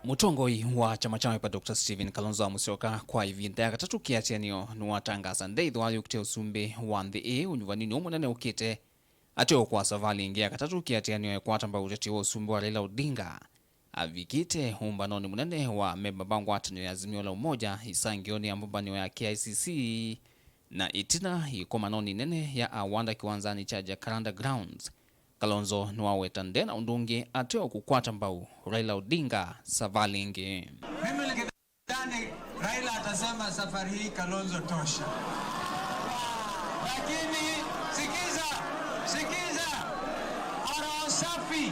Mutongoi wa chama cha Wiper Dr. Stephen Kalonzo Musyoka kwa ivinda Katatu kiatianio niwatangaasa ndeithwa yukite usumbi wa nthi unyuvanini umunene ukite ateo kwa Savali ingi Katatu kiatianio ekwata mbau uteti wa usumbi wa Raila Odinga avikite Umbanoni munene wa memba bangwatanio ya azimio la umoja isangioni ya mbumbanio ya KICC na itina ikomanoni nene ya awanda kiwanzani cha Jacaranda Grounds. Kalonzo niwaweta ndena undungi ateo kukwata mbau Raila Odinga Savali ingi. Mimi nikidhani Raila atasema safari hii Kalonzo tosha. Lakini sikiza roho safi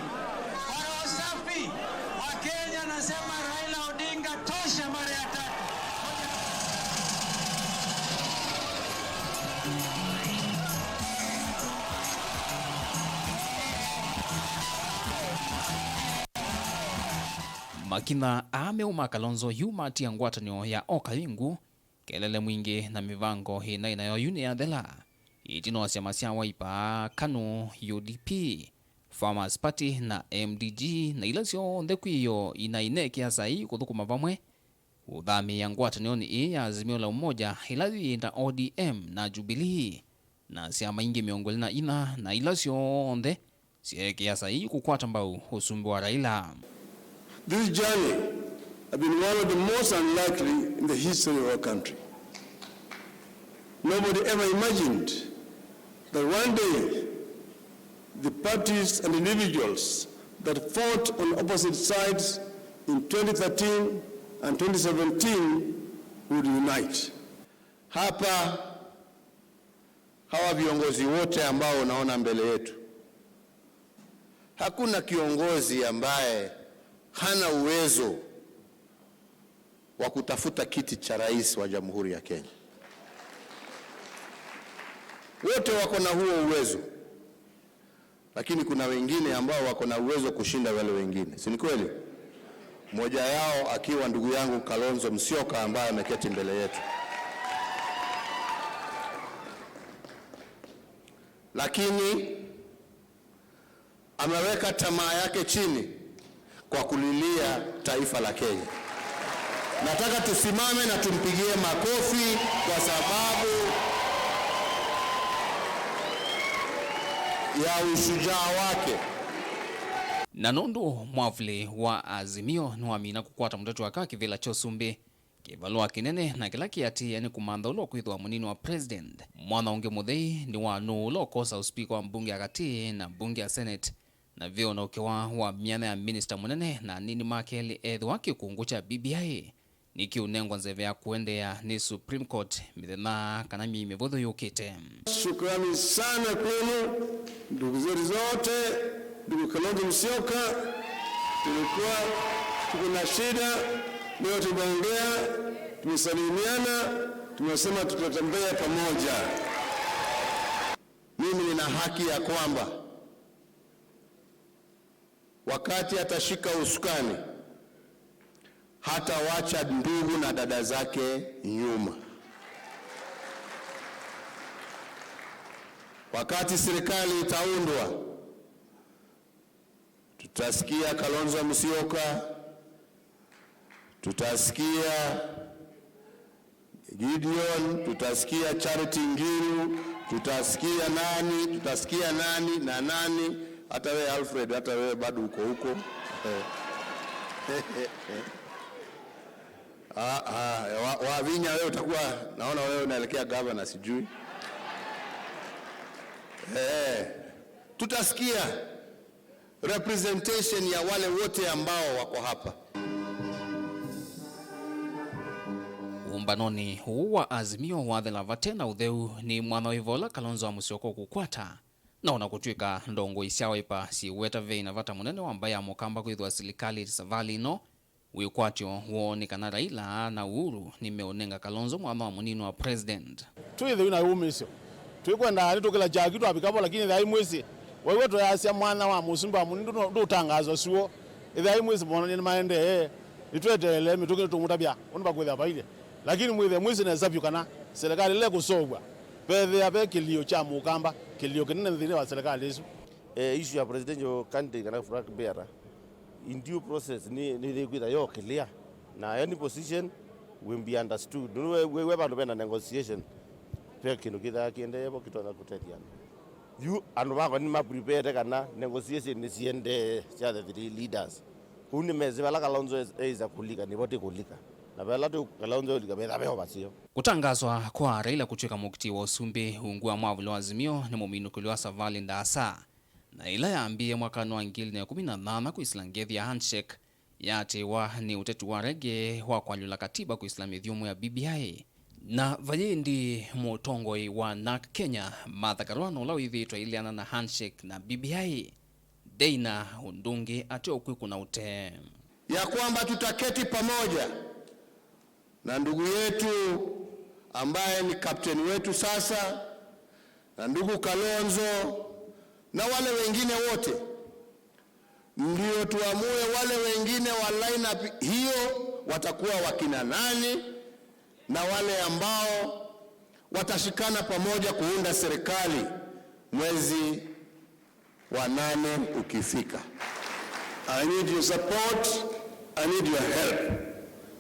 wa Kenya nasema Raila Odinga tosha mara ya tatu. Makina ameuma Kalonzo yuma tia ngwatanio ya okalingu kelele mwingi na mivango hina inayoyune ya dhela itino syama sya Wiper, KANU, UDP, Farmers Party na MDG na ilasyo ndekwiyo inaine kiasa hii kuthukuma vamwe uthami ya ngwatanio ni ya azimio la umoja ilathi na ODM na Jubilee na syama ingi miongoli na ina na ilasyo ndhe sie kiasa hii kukwata mbau usumbi wa Raila. This journey has been one of the most unlikely in the history of our country. Nobody ever imagined that one day the parties and individuals that fought on opposite sides in 2013 and 2017 would unite. Hapa hawa viongozi wote ambao unaona mbele yetu, hakuna kiongozi ambaye hana uwezo wa kutafuta kiti cha rais wa Jamhuri ya Kenya. Wote wako na huo uwezo, lakini kuna wengine ambao wako na uwezo kushinda wale wengine, si ni kweli? Mmoja yao akiwa ndugu yangu Kalonzo Musyoka ambaye ameketi mbele yetu. Lakini ameweka tamaa yake chini kwa kulilia taifa la Kenya. Nataka tusimame na tumpigie makofi kwa sababu ya ushujaa wake. Nanondo mwavuli wa azimio nuamina kukwata mtoto waka kivila cha usumbi kivalua kinene na kila kiati yani kumandha ulo kwithwa munini wa president. Mwana unge muthei ni wa nuulo kosa uspika wa mbunge akati na mbunge ya Senate na vio na ukewa wa miana ya minister munene na nini makeli edhi waki kuungucha BBI niki unengwa nzeve ya kuendea ni Supreme Court mithena kana mimevodho yukite. Shukrani sana kwenu ndugu zetu zote, ndugu Kalonzo Musyoka. Tulikuwa tuko na shida, leo tumeongea, tumesalimiana, tumesema tutatembea pamoja. Mimi nina haki ya kwamba wakati atashika usukani hata wacha ndugu na dada zake nyuma. Wakati serikali itaundwa, tutasikia Kalonzo Musyoka, tutasikia Gideon, tutasikia Charity Ngiru, tutasikia nani na nani, hata wewe Alfred, hata wewe bado uko Wavinya wewe utakuwa, naona wewe unaelekea governor sijui. Tutasikia representation ya wale wote ambao wako hapa. Umbanoni huwa azimio wa the tena udheu ni mwana wivola Kalonzo Musyoka kukwata na unakutwika ndongo isya Wiper si weta veina vata munene wambaya amukamba kwithwa serikali Savali no wikwatyo woonekana Raila na Uhuru nimeonenga Kalonzo mwana wa munini wa president. Tuithe wina umisyo twikwenda ni tukila jakitu abikabo lakini thai mwisi wewe to yasya mwana wa Musumbi munini ndo tangazo suo thai mwisi bona ni maende nitwetele mitukile tumutabya onba kwitha baile lakini mwisi na zabyu kana serikali le kusogwa pethe abe kilio cha mukamba kilio kinene thine wa serikali isu issue ya presidential candidate kana Frank Beara in due process ni kwitha yo clear na any position will be understood. We bantu bena negotiation pe kindu kitha kiende bo kitona kutetiana you and wako ni ma prepare kana negotiation ni siende cia the three leaders uni mezi bala Kalonzo eza kulika ni bote kulika na bala tu Kalonzo likabetha beho basio. Kutangazwa kwa Raila kuchweka mukti wa usumbi ungua mwavulo azimio ni muminukuliwa Savali ndesa na ila yaambie mwakano wa 2018 kuislangethi handshake yatewa ni uteti wa rege wa kwanyula katiba kuislamithiomu ya BBI na vayendi Mutongoi wa NAK Kenya mathakarwano ula withitwa iliana na handshake na BBI Deina undungi ateo kwiku na ute ya kwamba tutaketi pamoja na ndugu yetu ambaye ni kapteni wetu sasa na ndugu Kalonzo na wale wengine wote, ndio tuamue wale wengine wa lineup hiyo watakuwa wakina nani na wale ambao watashikana pamoja kuunda serikali mwezi wa 8 ukifika. I need your support, I need your help.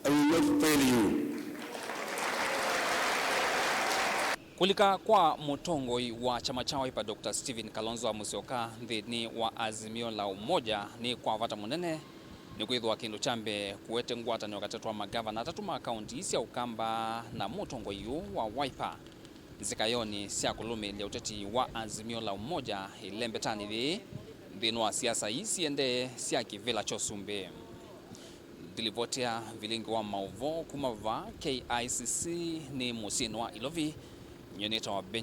I will not fail you. Kulika kwa Mutongoi wa chama cha Wiper Dr. Kalonzo Musyoka thini wa azimio la umoja ni kwa vata munene ni kwithwa kindu chambe kuete ngwatanio gatatu wa magavana atatu ma kaunti isi ya Ukamba na Mutongoi wa Wiper zikayoni cia kulumilia uteti wa azimio la umoja ilembetani thini wa siasa isi ende cia kivila cha usumbi dilivotea vilingi wa mauvo kumava KICC ni musyini wa Ilovi nyoneta wa